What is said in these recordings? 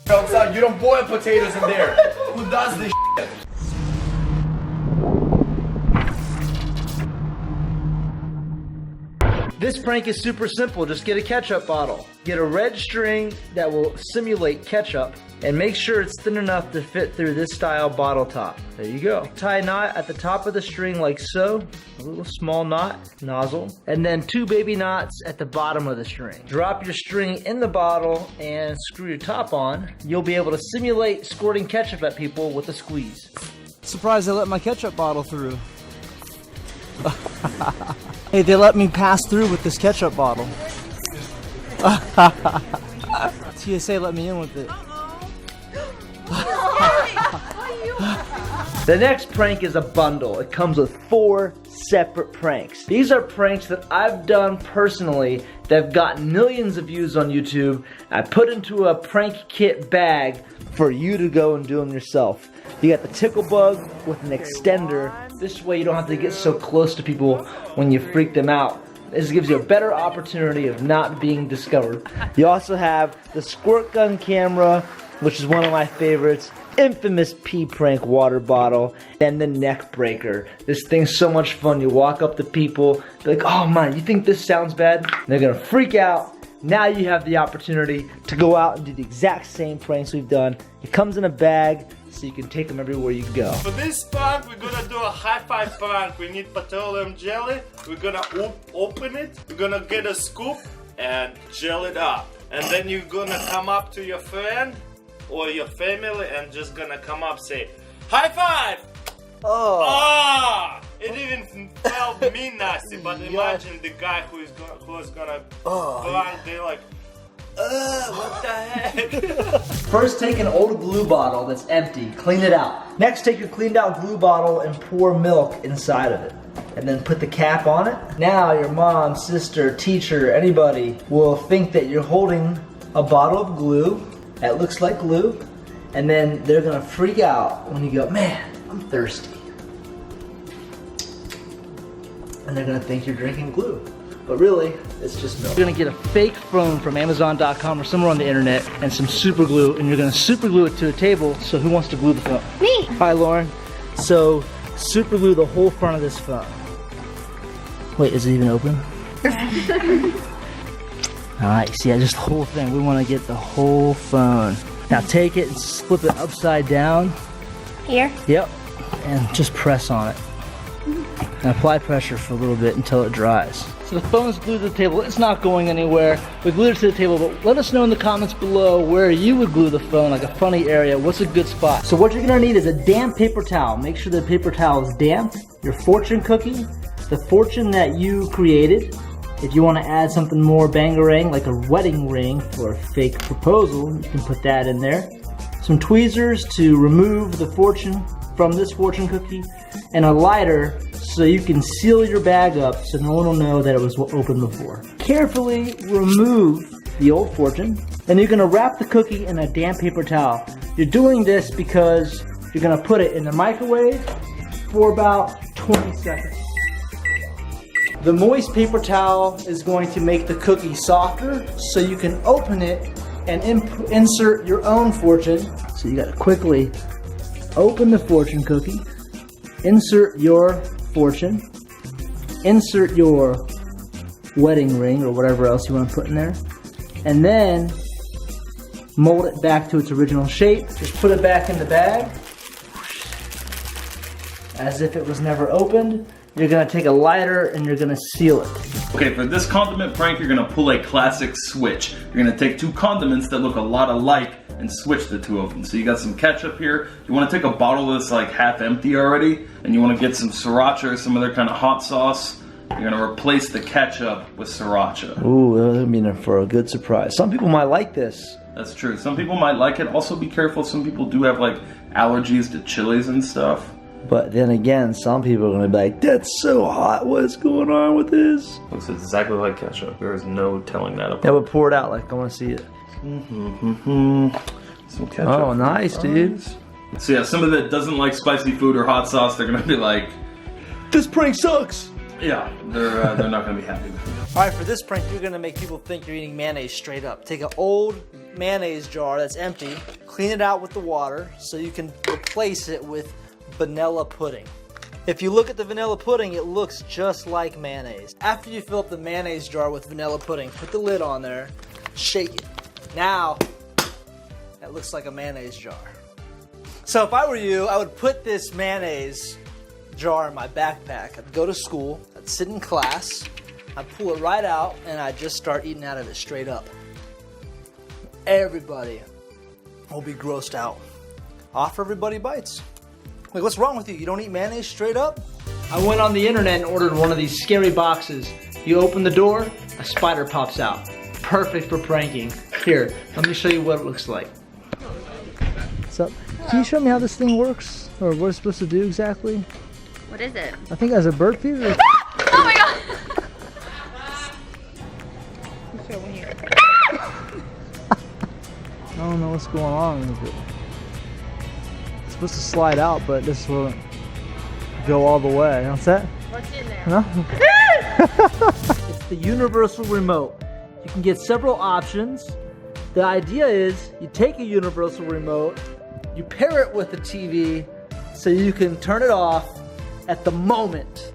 outside. You don't boil potatoes in there. Who does this shit? This prank is super simple. Just get a ketchup bottle. Get a red string that will simulate ketchup and make sure it's thin enough to fit through this style bottle top. There you go. Tie a knot at the top of the string like so. A little small knot, nozzle. And then 2 baby knots at the bottom of the string. Drop your string in the bottle and screw your top on. You'll be able to simulate squirting ketchup at people with a squeeze. Surprised I let my ketchup bottle through. Hey, they let me pass through with this ketchup bottle. TSA let me in with it. The next prank is a bundle. It comes with 4 separate pranks. These are pranks that I've done personally that have gotten millions of views on YouTube. I put into a prank kit bag for you to go and do them yourself. You got the tickle bug with an extender. This way you don't have to get so close to people when you freak them out. This gives you a better opportunity of not being discovered. You also have the squirt gun camera, which is one of my favorites. Infamous pee prank water bottle, and the neck breaker. This thing's so much fun. You walk up to people, be like, oh man, you think this sounds bad? And they're gonna freak out. Now you have the opportunity to go out and do the exact same pranks we've done. It comes in a bag, so you can take them everywhere you go. For this prank, we're gonna do a High5 prank. We need petroleum jelly. We're gonna open it. We're gonna get a scoop and gel it up. And then you're gonna come up to your friend or your family and just gonna come up say, high five! Oh. Ah! It even felt me nasty, but imagine the guy who's gonna prank, they're like, what the heck? First, take an old glue bottle that's empty, clean it out. Next, take your cleaned out glue bottle and pour milk inside of it. And then put the cap on it. Now your mom, sister, teacher, anybody will think that you're holding a bottle of glue that looks like glue, and then they're gonna freak out when you go, man, I'm thirsty. And they're gonna think you're drinking glue. But really, it's just milk. You're gonna get a fake phone from Amazon.com or somewhere on the internet and some super glue, and you're gonna super glue it to a table. So who wants to glue the phone? Me! Hi, Lauren. So, super glue the whole front of this phone. Wait, is it even open? Alright, see, just the whole thing. We want to get the whole phone. Now take it and flip it upside down. Here? Yep. And just press on it. And apply pressure for a little bit until it dries. So the phone's glued to the table. It's not going anywhere. We glued it to the table, but let us know in the comments below where you would glue the phone, like a funny area. What's a good spot? So what you're going to need is a damp paper towel. Make sure the paper towel is damp. Your fortune cookie, the fortune that you created. If you want to add something more bangarang, like a wedding ring for a fake proposal, you can put that in there. Some tweezers to remove the fortune from this fortune cookie, and a lighter so you can seal your bag up so no one will know that it was open before. Carefully remove the old fortune, and you're going to wrap the cookie in a damp paper towel. You're doing this because you're going to put it in the microwave for about 20 seconds. The moist paper towel is going to make the cookie softer so you can open it and insert your own fortune. So you got to quickly open the fortune cookie, insert your fortune, insert your wedding ring or whatever else you want to put in there, and then mold it back to its original shape. Just put it back in the bag as if it was never opened. You're gonna take a lighter and you're gonna seal it. Okay, for this condiment prank, you're gonna pull a classic switch. You're gonna take 2 condiments that look a lot alike and switch the 2 of them. So you got some ketchup here. You wanna take a bottle that's like half empty already, and you wanna get some sriracha or some other kind of hot sauce. You're gonna replace the ketchup with sriracha. Ooh, that'll be in for a good surprise. Some people might like this. That's true. Some people might like it. Also be careful, some people do have like allergies to chilies and stuff. But then again, some people are going to be like, that's so hot, what's going on with this? Looks exactly like ketchup. There is no telling that apart. Yeah, but pour it out, like, I want to see it. Some ketchup. Oh, nice, dude. So yeah, somebody that doesn't like spicy food or hot sauce, they're going to be like, this prank sucks! yeah, they're not going to be happy with you. Alright, for this prank, you're going to make people think you're eating mayonnaise straight up. Take an old mayonnaise jar that's empty, clean it out with the water so you can replace it with vanilla pudding. If you look at the vanilla pudding, it looks just like mayonnaise. After you fill up the mayonnaise jar with vanilla pudding, put the lid on there, shake it. Now, that looks like a mayonnaise jar. So if I were you, I would put this mayonnaise jar in my backpack. I'd go to school, I'd sit in class, I'd pull it right out, and I'd just start eating out of it straight up. Everybody will be grossed out. Offer everybody bites. Like, what's wrong with you? You don't eat mayonnaise straight up? I went on the internet and ordered one of these scary boxes. You open the door, a spider pops out. Perfect for pranking. Here, let me show you what it looks like. What's up? Can you show me how this thing works? Or what it's supposed to do exactly? What is it? I think it has a bird feeder. Oh my god! I don't know what's going on with it. It's supposed to slide out, but this won't go all the way. What's that? What's in there? No? It's the universal remote. You can get several options. The idea is you take a universal remote, you pair it with the TV so you can turn it off at the moment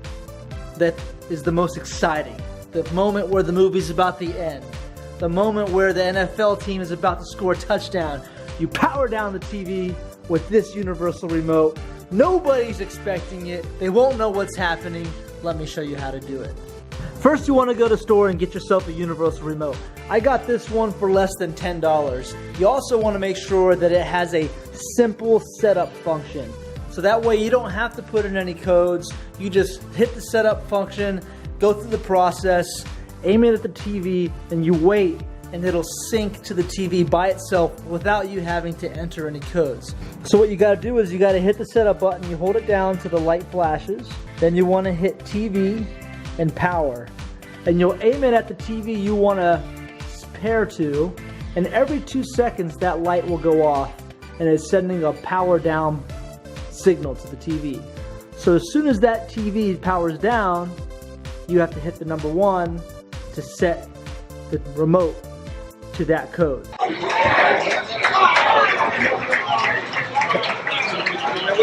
that is the most exciting. The moment where the movie's about to end. The moment where the NFL team is about to score a touchdown. You power down the TV with this universal remote. Nobody's expecting it. They won't know what's happening. Let me show you how to do it. First, you want to go to the store and get yourself a universal remote. I got this one for less than $10. You also want to make sure that it has a simple setup function. So that way you don't have to put in any codes. You just hit the setup function, go through the process, aim it at the TV, and you wait, and it'll sync to the TV by itself without you having to enter any codes. So what you gotta do is you gotta hit the setup button, you hold it down till the light flashes, then you wanna hit TV and power. And you'll aim it at the TV you wanna pair to, and every 2 seconds that light will go off, and it's sending a power down signal to the TV. So as soon as that TV powers down, you have to hit the number 1 to set the remote to that code. What are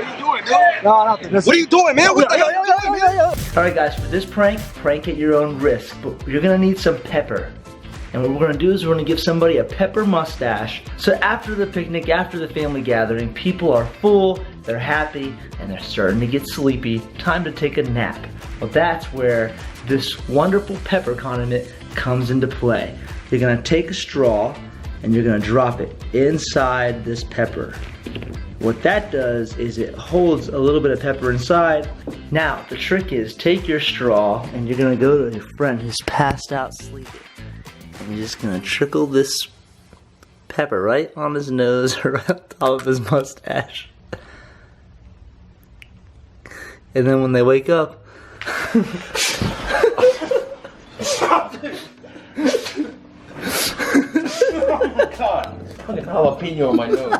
you doing, man? No, nothing. What are you doing, man? What the hell are you doing, man? Alright guys, for this prank at your own risk, but you're gonna need some pepper. And what we're gonna do is we're gonna give somebody a pepper mustache. So after the picnic, after the family gathering, people are full, they're happy, and they're starting to get sleepy. Time to take a nap. Well, that's where this wonderful pepper condiment comes into play. You're gonna take a straw and you're gonna drop it inside this pepper. What that does is it holds a little bit of pepper inside. Now, the trick is take your straw and you're gonna go to your friend who's passed out sleeping. And you're just gonna trickle this pepper right on his nose or right on top of his mustache. And then when they wake up, Stop it! Oh my god! Fucking jalapeno on my nose.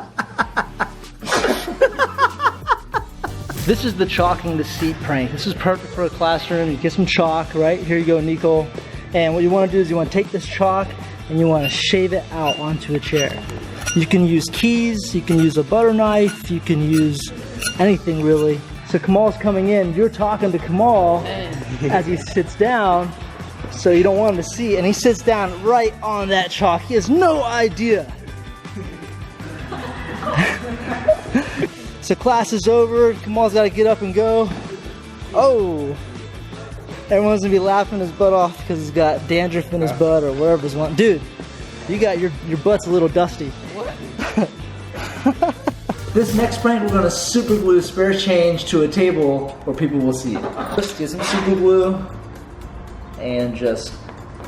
this is the chalking the seat prank. This is perfect for a classroom. You get some chalk, right? Here you go, Nico. And what you want to do is you want to take this chalk and you want to shave it out onto a chair. You can use keys, you can use a butter knife, you can use anything really. So Kamal's coming in, you're talking to Kamal as he sits down, so you don't want him to see, and he sits down right on that chalk. He has no idea. So class is over, Kamal's got to get up and go. Oh! Everyone's gonna be laughing his butt off because he's got dandruff in his butt or wherever he's want. Dude, you got your butt's a little dusty. What? This next prank, we're gonna super glue spare change to a table where people will see it. Just get some super glue and just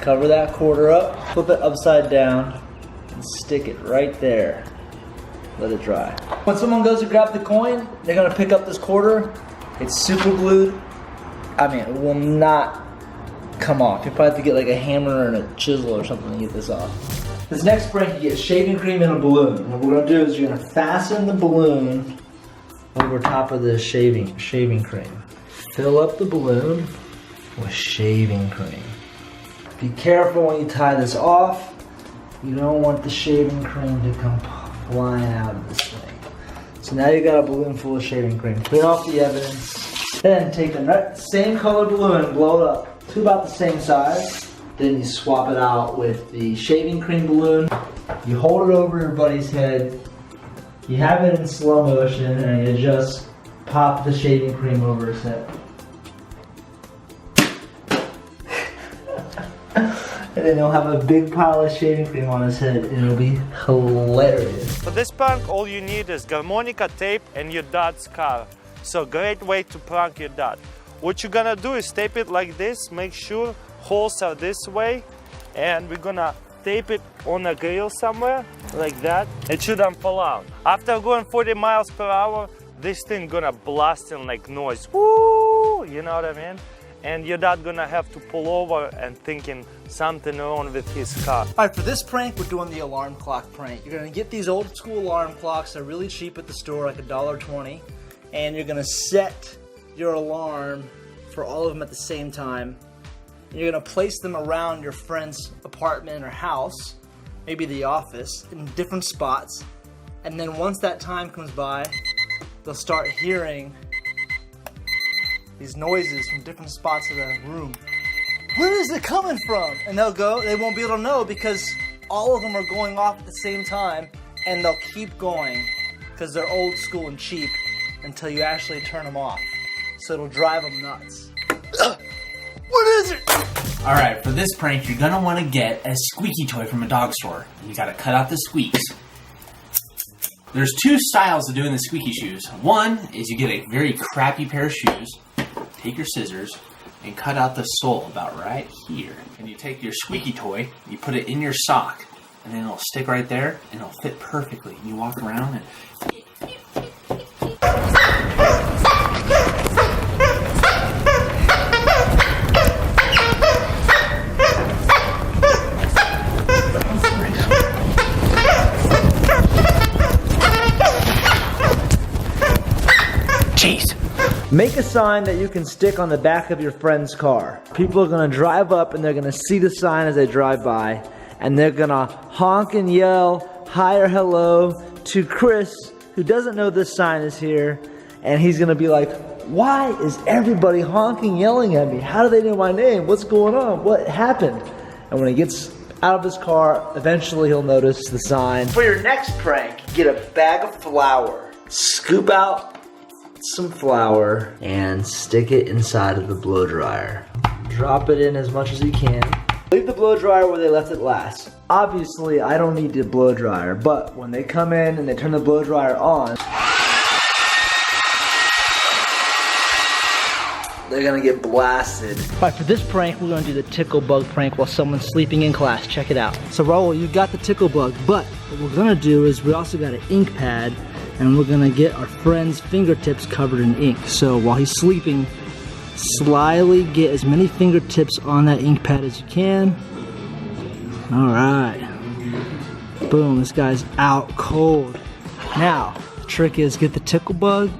cover that quarter up, flip it upside down, and stick it right there. Let it dry. When someone goes to grab the coin, they're gonna pick up this quarter. It's super glued. I mean, it will not come off. You probably have to get like a hammer and a chisel or something to get this off. This next prank, you get shaving cream in a balloon. What we're gonna do is you're gonna fasten the balloon over top of the shaving cream. Fill up the balloon with shaving cream. Be careful when you tie this off. You don't want the shaving cream to come flying out of this thing. So now you got a balloon full of shaving cream. Clean off the evidence. Then take the same color balloon and blow it up to about the same size. Then you swap it out with the shaving cream balloon. You hold it over your buddy's head. You have it in slow motion and you just pop the shaving cream over his head. And then he'll have a big pile of shaving cream on his head and it'll be hilarious. For this prank, all you need is harmonica tape and your dad's car. So great way to prank your dad. What you're gonna do is tape it like this, make sure holes are this way, and we're gonna tape it on a grill somewhere, like that. It shouldn't fall out. After going 40 miles per hour, this thing gonna blast in like noise. Woo! You know what I mean? And your dad gonna have to pull over and thinking something wrong with his car. Alright, for this prank, we're doing the alarm clock prank. You're gonna get these old school alarm clocks. They're really cheap at the store, like $1.20. And you're gonna set your alarm for all of them at the same time. And you're gonna place them around your friend's apartment or house, maybe the office, in different spots. And then once that time comes by, they'll start hearing these noises from different spots of the room. Where is it coming from? And they won't be able to know because all of them are going off at the same time, and they'll keep going because they're old school and cheap until you actually turn them off. So it'll drive them nuts. What is it? Alright, for this prank, you're gonna want to get a squeaky toy from a dog store. You gotta cut out the squeaks. There's two styles of doing the squeaky shoes. One is you get a very crappy pair of shoes, take your scissors, and cut out the sole about right here. And you take your squeaky toy, you put it in your sock, and then it'll stick right there, and it'll fit perfectly. You walk around and... Jeez. Make a sign that you can stick on the back of your friend's car. People are gonna drive up and they're gonna see the sign as they drive by, and they're gonna honk and yell hi or hello to Chris, who doesn't know this sign is here, and he's gonna be like, why is everybody honking, yelling at me? How do they know my name? What's going on? What happened? And when he gets out of his car, eventually he'll notice the sign. For your next prank, get a bag of flour, scoop out some flour and stick it inside of the blow dryer. Drop it in as much as you can. Leave the blow dryer where they left it last. Obviously, I don't need the blow dryer, but when they come in and they turn the blow dryer on, they're gonna get blasted. Alright, for this prank, we're gonna do the tickle bug prank while someone's sleeping in class. Check it out. So Raul, you got the tickle bug, but what we're gonna do is we also got an ink pad, and we're gonna get our friend's fingertips covered in ink. So while he's sleeping, slyly get as many fingertips on that ink pad as you can. Alright. Boom, this guy's out cold. Now, the trick is get the tickle bug.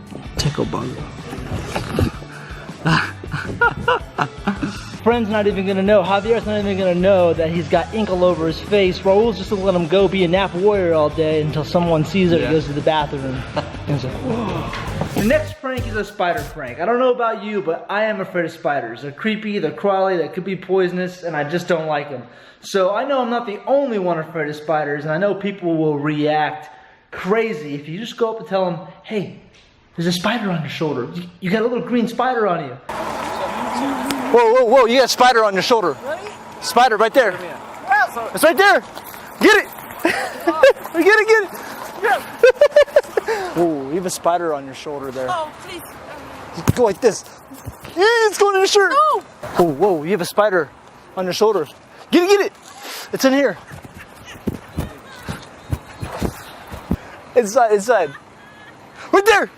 Friend's not even gonna know, Javier's not even gonna know that he's got ink all over his face. Raul's just gonna let him go be a nap warrior all day until someone sees it and goes to the bathroom. And he's like, whoa. The next prank is a spider prank. I don't know about you, but I am afraid of spiders. They're creepy, they're crawly, they could be poisonous, and I just don't like them. So I know I'm not the only one afraid of spiders, and I know people will react crazy if you just go up and tell them, hey, there's a spider on your shoulder. You got a little green spider on you. Whoa, whoa, whoa, you got a spider on your shoulder. Ready? Spider right there. It's right there. Get it. Get it. Yeah. Ooh, you have a spider on your shoulder there. Oh, please. Go like this. Yeah, it's going in your shirt. No. Oh, whoa, you have a spider on your shoulder. Get it. It's in here. Inside. Right there.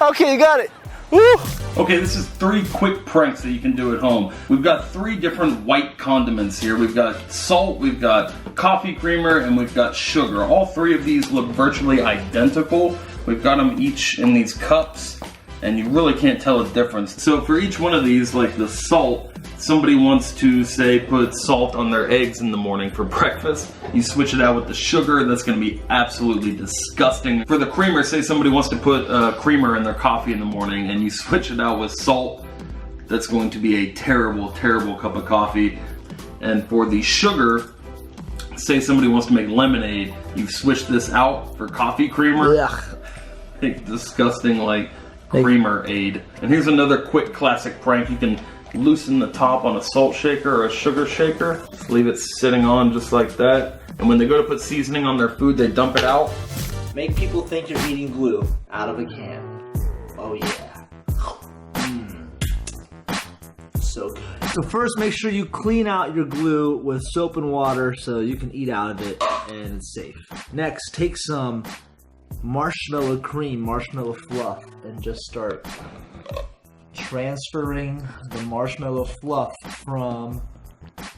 Okay, you got it. Woo. Okay, this is 3 quick pranks that you can do at home. We've got 3 different white condiments here. We've got salt, we've got coffee creamer, and we've got sugar. All 3 of these look virtually identical. We've got them each in these cups, and you really can't tell a difference. So for each one of these, like the salt, somebody wants to, say, put salt on their eggs in the morning for breakfast, you switch it out with the sugar. That's going to be absolutely disgusting. For the creamer, say somebody wants to put creamer in their coffee in the morning and you switch it out with salt, that's going to be a terrible, terrible cup of coffee. And for the sugar, say somebody wants to make lemonade, you switch this out for coffee creamer. Ugh. Disgusting, like, creamer aid. And here's another quick classic prank. You can loosen the top on a salt shaker or a sugar shaker. Just leave it sitting on just like that. And when they go to put seasoning on their food, they dump it out. Make people think you're eating glue out of a can. Oh yeah. So good. So first, make sure you clean out your glue with soap and water so you can eat out of it and it's safe. Next, take some marshmallow cream, marshmallow fluff, and just start transferring the marshmallow fluff from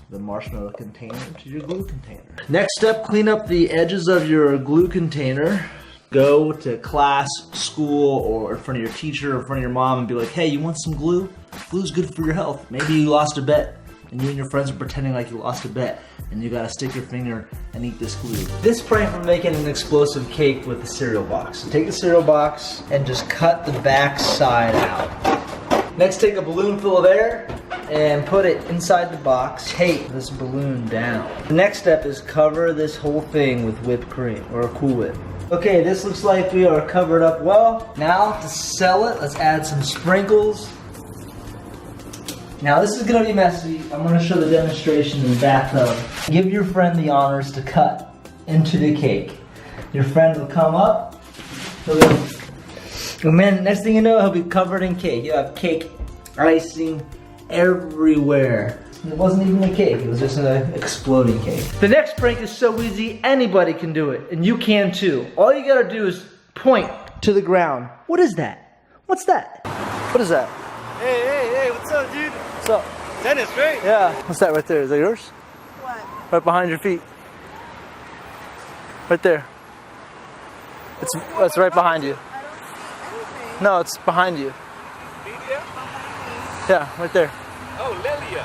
the marshmallow container to your glue container. Next step, clean up the edges of your glue container. Go to class, school, or in front of your teacher or in front of your mom and be like, hey, you want some glue? Glue's good for your health. Maybe you lost a bet and you and your friends are pretending like you lost a bet and you gotta stick your finger and eat this glue. This prank, we're making an explosive cake with the cereal box. So take the cereal box and just cut the back side out. Next, take a balloon full of air and put it inside the box. Tape this balloon down. The next step is cover this whole thing with whipped cream or a Cool Whip. Okay, this looks like we are covered up well. Now to sell it, let's add some sprinkles. Now this is gonna be messy. I'm gonna show the demonstration in the bathtub. Give your friend the honors to cut into the cake. Your friend will come up. He'll go, oh man, next thing you know, he'll be covered in cake. You'll have cake icing everywhere. It wasn't even a cake, it was just an exploding cake. The next prank is so easy, anybody can do it, and you can too. All you gotta do is point to the ground. What is that? What's that? What is that? Hey, what's up, dude? What's up? Tennis, right? Yeah. What's that right there? Is that yours? What? Right behind your feet. Right there. It's right behind you. I don't see anything. No, it's behind you. Lilia? Yeah, right there. Oh, Lilia.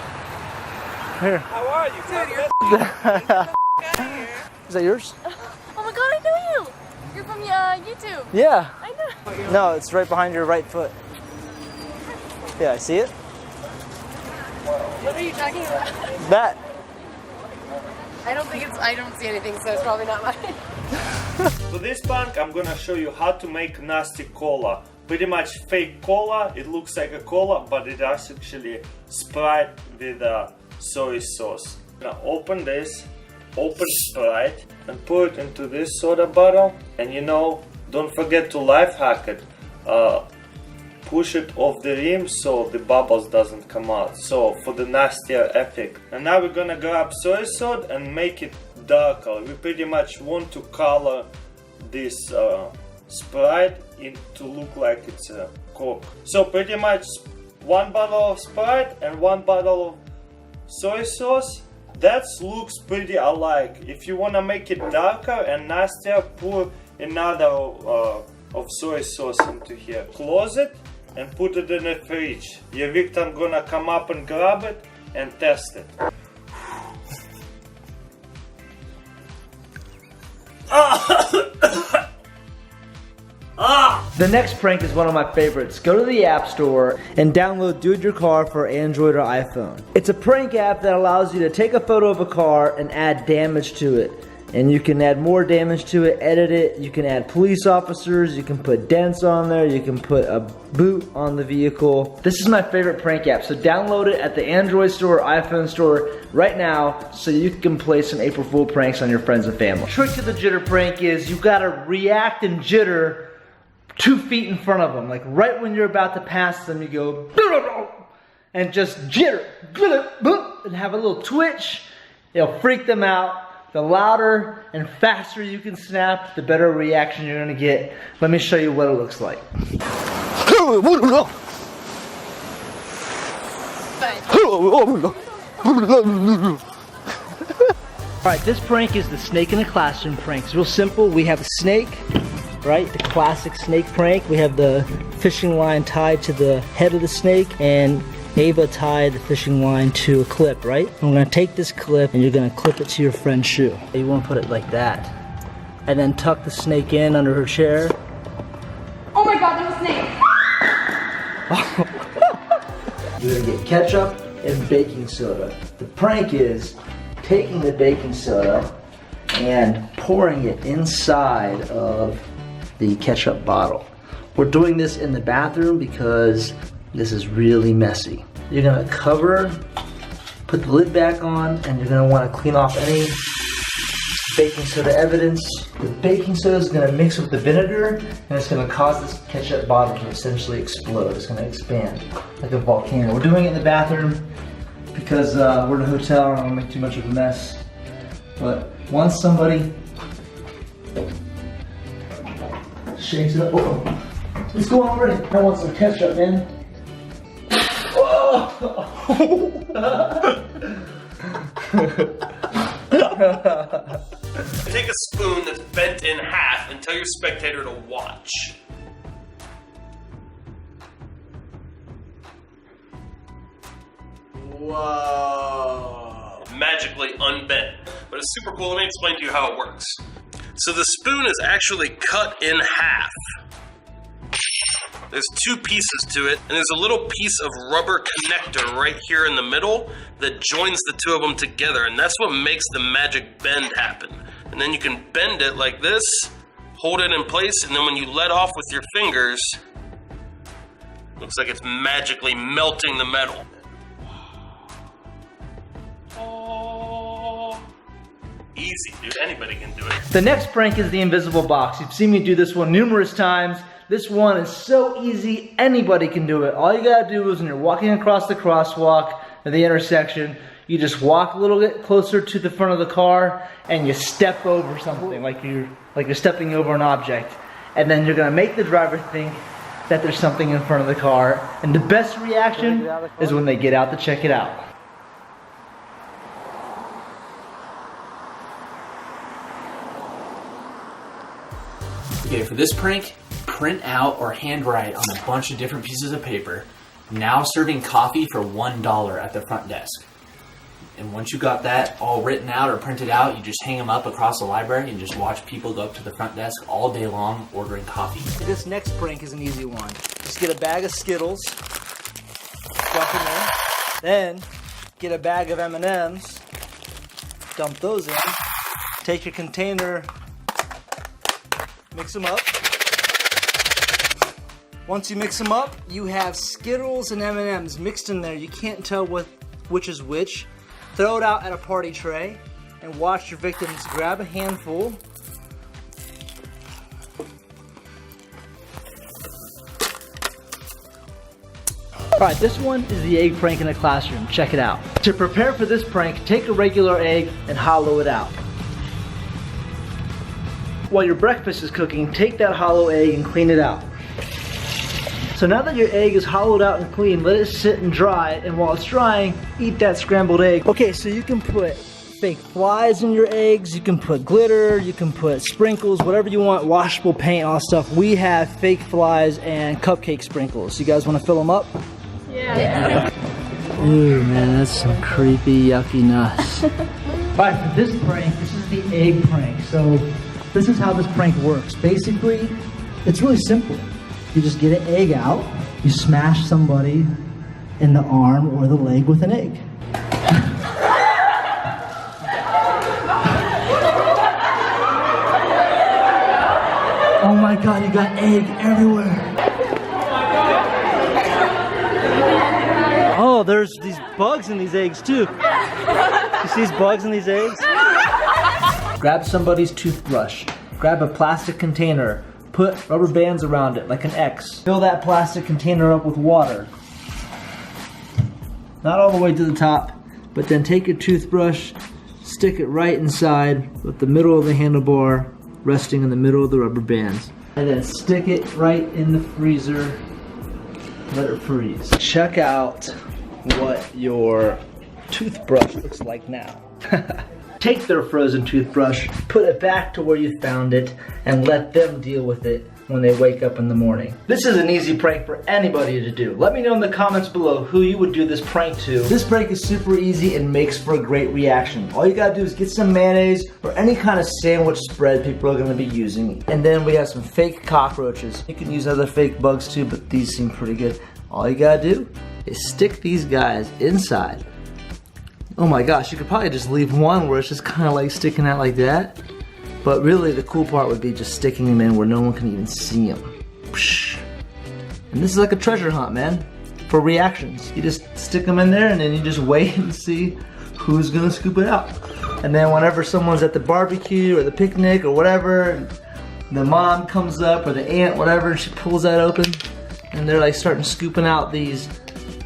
Here. How are you? Dude, you're Is that yours? Oh my god, I know you! You're from YouTube. Yeah. I know. No, it's right behind your right foot. Yeah, I see it. What are you talking about? That. I don't see anything, so it's probably not mine. For this prank, I'm gonna show you how to make nasty cola. Pretty much fake cola. It looks like a cola, but it is actually Sprite with soy sauce. Now open this, open Sprite, and pour it into this soda bottle. And don't forget to life hack it. Push it off the rim so the bubbles doesn't come out. So for the nastier effect. And now we're gonna grab soy sauce and make it darker. We pretty much want to color this Sprite to look like it's a Coke. So pretty much 1 bottle of Sprite and 1 bottle of soy sauce. That looks pretty alike. If you wanna make it darker and nastier, pour another of soy sauce into here. Close it and put it in the fridge. Your victim gonna come up and grab it and test it. The next prank is one of my favorites. Go to the App Store and download Do It Your Car for Android or iPhone. It's a prank app that allows you to take a photo of a car and add damage to it. And you can add more damage to it, edit it, you can add police officers, you can put dents on there, you can put a boot on the vehicle. This is my favorite prank app, so download it at the Android store, iPhone store right now so you can play some April Fool pranks on your friends and family. Trick to the jitter prank is you gotta react and jitter 2 feet in front of them. Like right when you're about to pass them, you go and just jitter and have a little twitch. It'll freak them out. The louder and faster you can snap, the better reaction you're gonna get. Let me show you what it looks like. Alright, this prank is the snake in the classroom prank. It's real simple. We have a snake, right? The classic snake prank. We have the fishing line tied to the head of the snake, and Ava tied the fishing line to a clip, right? I'm gonna take this clip and you're gonna clip it to your friend's shoe. You wanna put it like that. And then tuck the snake in under her chair. Oh my god, there's a snake! You're gonna get ketchup and baking soda. The prank is taking the baking soda and pouring it inside of the ketchup bottle. We're doing this in the bathroom because this is really messy. You're gonna cover, put the lid back on, and you're gonna wanna clean off any baking soda evidence. The baking soda is gonna mix with the vinegar, and it's gonna cause this ketchup bottle to essentially explode. It's gonna expand like a volcano. We're doing it in the bathroom because we're in a hotel and I don't wanna make too much of a mess. But once somebody shakes it up, it's going already. I want some ketchup, man. Take a spoon that's bent in half and tell your spectator to watch. Whoa. Magically unbent. But it's super cool. Let me explain to you how it works. So the spoon is actually cut in half. There's two pieces to it, and there's a little piece of rubber connector right here in the middle that joins the two of them together, and that's what makes the magic bend happen. And then you can bend it like this, hold it in place, and then when you let off with your fingers, looks like it's magically melting the metal. Oh, easy, dude. Anybody can do it. The next prank is the invisible box. You've seen me do this one numerous times. This one is so easy, anybody can do it. All you gotta do is when you're walking across the crosswalk at the intersection, you just walk a little bit closer to the front of the car and you step over something, like you're stepping over an object. And then you're gonna make the driver think that there's something in front of the car. And the best reaction is when they get out to check it out. Okay, for this prank, print out or handwrite on a bunch of different pieces of paper, now serving coffee for $1 at the front desk. And once you got that all written out or printed out, you just hang them up across the library and just watch people go up to the front desk all day long ordering coffee. This next prank is an easy one. Just get a bag of Skittles, dump them in, then get a bag of M&Ms, dump those in, take your container, mix them up. Once you mix them up, you have Skittles and M&Ms mixed in there. You can't tell which is which. Throw it out at a party tray and watch your victims grab a handful. Alright, this one is the egg prank in the classroom. Check it out. To prepare for this prank, take a regular egg and hollow it out. While your breakfast is cooking, take that hollow egg and clean it out. So now that your egg is hollowed out and clean, let it sit and dry, and while it's drying, eat that scrambled egg. Okay, so you can put fake flies in your eggs, you can put glitter, you can put sprinkles, whatever you want, washable paint, all that stuff. We have fake flies and cupcake sprinkles. You guys want to fill them up? Yeah. Ooh, man, that's some creepy, yucky nuts. Alright, for this prank, this is the egg prank. So this is how this prank works. Basically, it's really simple. You just get an egg out, you smash somebody in the arm or the leg with an egg. Oh my god, you got egg everywhere. Oh, there's these bugs in these eggs too. You see these bugs in these eggs? Grab somebody's toothbrush. Grab a plastic container. Put rubber bands around it, like an X. Fill that plastic container up with water. Not all the way to the top, but then take your toothbrush, stick it right inside with the middle of the handlebar resting in the middle of the rubber bands. And then stick it right in the freezer, let it freeze. Check out what your toothbrush looks like now. Take their frozen toothbrush, put it back to where you found it, and let them deal with it when they wake up in the morning. This is an easy prank for anybody to do. Let me know in the comments below who you would do this prank to. This prank is super easy and makes for a great reaction. All you gotta do is get some mayonnaise or any kind of sandwich spread people are gonna be using. And then we have some fake cockroaches. You can use other fake bugs too, but these seem pretty good. All you gotta do is stick these guys inside. Oh my gosh, you could probably just leave one where it's just kind of like sticking out like that. But really the cool part would be just sticking them in where no one can even see them. And this is like a treasure hunt, man, for reactions. You just stick them in there and then you just wait and see who's gonna scoop it out. And then whenever someone's at the barbecue or the picnic or whatever, the mom comes up or the aunt, whatever, and she pulls that open and they're like starting scooping out these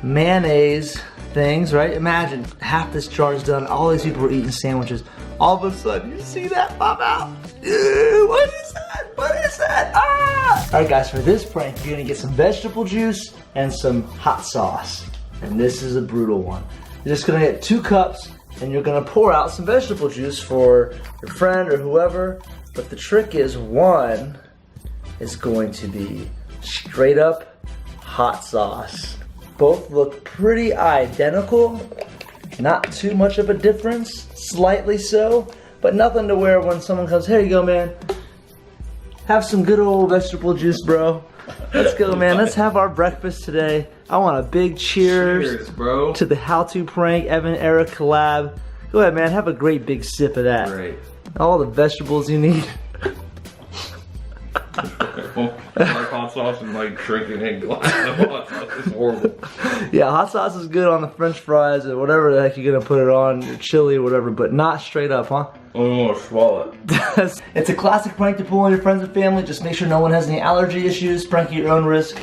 mayonnaise things, right? Imagine half this jar is done, all these people are eating sandwiches. All of a sudden, you see that pop out. Ew, what is that? What is that? Ah! All right, guys, for this prank, you're gonna get some vegetable juice and some hot sauce. And this is a brutal one. You're just gonna get 2 cups and you're gonna pour out some vegetable juice for your friend or whoever. But the trick is, one is going to be straight up hot sauce. Both look pretty identical. Not too much of a difference, slightly so, but nothing to where when someone comes, here you go, man. Have some good old vegetable juice, bro. Let's go, man. Let's have our breakfast today. I want a big cheers bro, to the How to Prank Evan Eric collab. Go ahead, man. Have a great big sip of that. Great. All the vegetables you need. Like hot sauce and like drinking in glass of hot sauce is horrible. Yeah, hot sauce is good on the French fries or whatever the heck you're gonna put it on, your chili or whatever, but not straight up, huh? I don't want to swallow it. It's a classic prank to pull on your friends and family. Just make sure no one has any allergy issues. Prank at your own risk.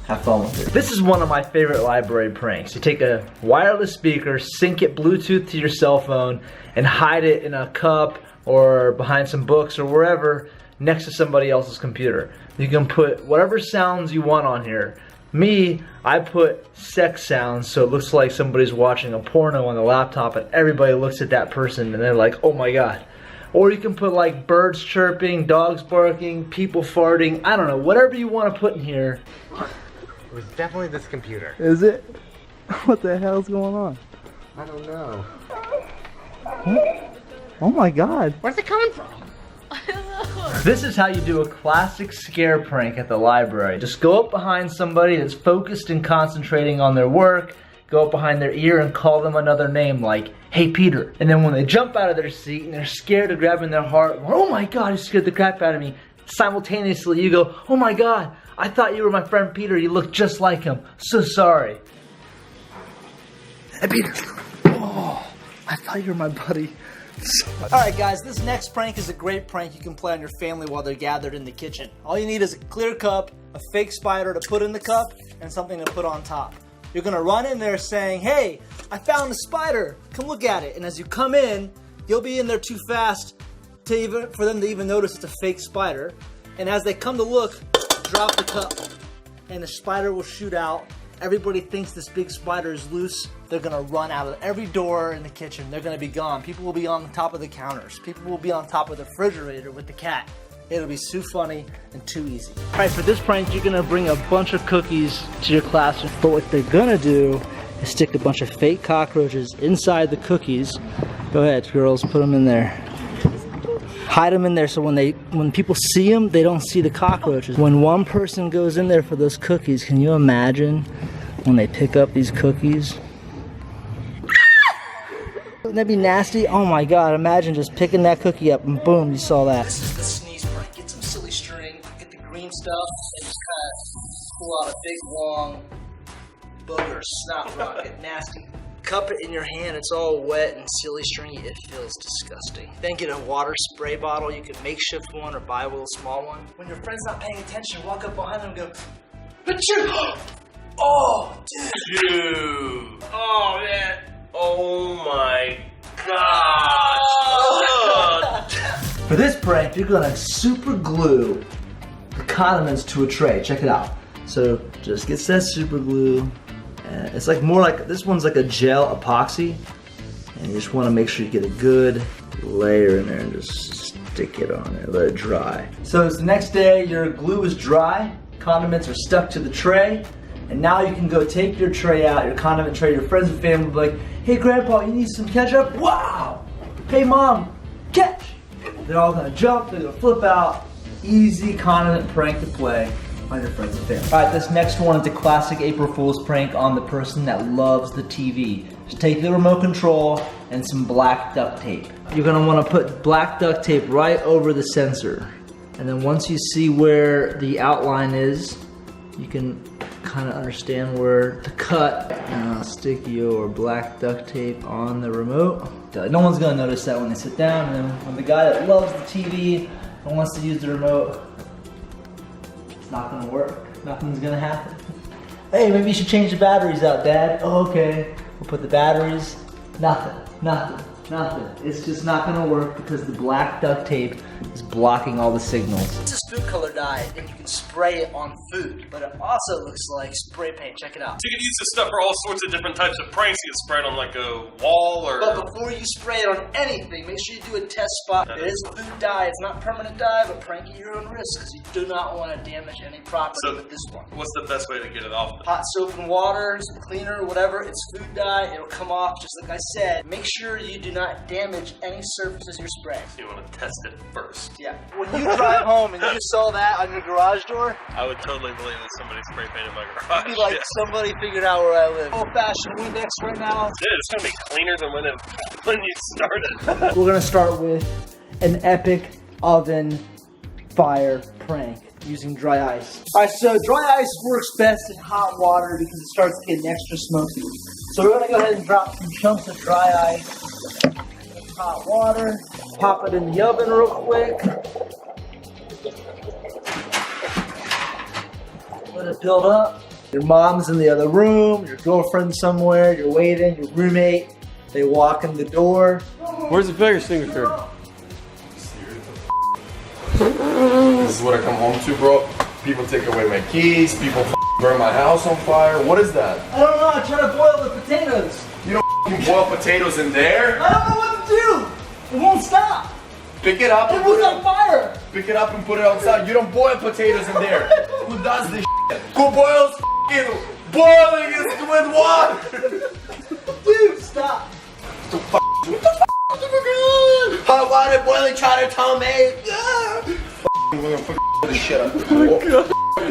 Have fun with it. This is one of my favorite library pranks. You take a wireless speaker, sync it Bluetooth to your cell phone, and hide it in a cup or behind some books or wherever next to somebody else's computer. You can put whatever sounds you want on here. Me, I put sex sounds so it looks like somebody's watching a porno on the laptop and everybody looks at that person and they're like, oh my god. Or you can put like birds chirping, dogs barking, people farting, I don't know, whatever you want to put in here. It was definitely this computer. Is it? What the hell's going on? I don't know. What? Oh my god. Where's it coming from? This is how you do a classic scare prank at the library. Just go up behind somebody that's focused and concentrating on their work, go up behind their ear and call them another name like, hey Peter. And then when they jump out of their seat and they're scared of grabbing their heart, oh my god, you scared the crap out of me. Simultaneously you go, oh my god, I thought you were my friend Peter, you look just like him. So sorry. Hey Peter. Oh, I thought you were my buddy. Alright guys, this next prank is a great prank you can play on your family while they're gathered in the kitchen. All you need is a clear cup, a fake spider to put in the cup, and something to put on top. You're gonna run in there saying, hey, I found a spider, come look at it. And as you come in, you'll be in there too fast for them to even notice it's a fake spider. And as they come to look, drop the cup, and the spider will shoot out. Everybody thinks this big spider is loose. They're gonna run out of every door in the kitchen. They're gonna be gone. People will be on the top of the counters. People will be on top of the refrigerator with the cat. It'll be too funny and too easy. All right, for this prank, you're gonna bring a bunch of cookies to your classroom. But what they're gonna do is stick a bunch of fake cockroaches inside the cookies. Go ahead, girls, put them in there. Hide them in there so when people see them, they don't see the cockroaches. When one person goes in there for those cookies, can you imagine when they pick up these cookies? Wouldn't that be nasty? Oh my god, imagine just picking that cookie up and boom, you saw that. This is the sneeze prank. Get some silly string, get the green stuff, and just kind of pull out a big long booger, snot rocket, nasty. Cup it in your hand, it's all wet and silly stringy, it feels disgusting. Then get a water spray bottle, you can makeshift one or buy a little small one. When your friend's not paying attention, walk up behind them and go, Achoo! Oh, dude! Oh man! Oh my god! For this prank, you're gonna super glue the condiments to a tray. Check it out. So just get that super glue. It's like more like, this one's like a gel epoxy. And you just wanna make sure you get a good layer in there and just stick it on there, let it dry. So it's the next day, your glue is dry, condiments are stuck to the tray, and now you can go take your tray out, your condiment tray, your friends and family will be like, hey grandpa, you need some ketchup? Wow! Hey mom, catch! They're all gonna jump, they're gonna flip out. Easy condiment prank to play on your friends and family. Alright, this next one is a classic April Fool's prank on the person that loves the TV. Just take the remote control and some black duct tape. You're gonna wanna put black duct tape right over the sensor. And then once you see where the outline is, you can kind of understand where to cut. Sticky or black duct tape on the remote. No one's gonna notice that when they sit down, and then when the guy that loves the TV and wants to use the remote, it's not gonna work. Nothing's gonna happen. Hey, maybe you should change the batteries out, Dad. Oh, okay. We'll put the batteries. Nothing. It's just not gonna work because the black duct tape is blocking all the signals. This is food color dye, and you can spray it on food, but it also looks like spray paint. Check it out. So you can use this stuff for all sorts of different types of pranks. You can spray it on like a wall or... But before you spray it on anything, make sure you do a test spot. It is food dye. It's not permanent dye, but prank at your own risk because you do not want to damage any property with this one. What's the best way to get it off? Hot soap and water, some cleaner, whatever. It's food dye. It'll come off just like I said. Make sure you do not damage any surfaces you're spraying. You want to test it first. Yeah. When you drive home and you saw that on your garage door, I would totally believe that somebody spray painted my garage. you'd be like, somebody figured out where I live. Old-fashioned Windex right now. Dude, it's gonna be cleaner than when you started. We're gonna start with an epic oven fire prank using dry ice. Alright, so dry ice works best in hot water because it starts getting extra smoky. So we're gonna go ahead and drop some chunks of dry ice in hot water, pop it in the oven real quick. Let it build up. Your mom's in the other room, your girlfriend's somewhere, you're waiting, your roommate, they walk in the door. Where's the fire extinguisher? This is what I come home to, bro. People take away my keys, people burn my house on fire. What is that? I don't know, I'm trying to boil the potatoes. You don't boil potatoes in there? I don't know what to do. It won't stop. Pick it up and It put was it on fire. Pick it up and put it outside. You don't boil potatoes in there. Who does this shit? Who boils boiling is with water? Dude, stop. What the fuck? Hot water, boiling chowder, tomato. We're gonna fucking this shit up.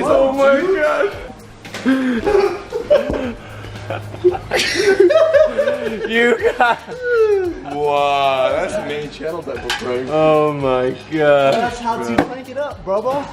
Oh my god. You got... Wow, that's the main channel type of prank. Oh my god. That's how to crank it up, bro.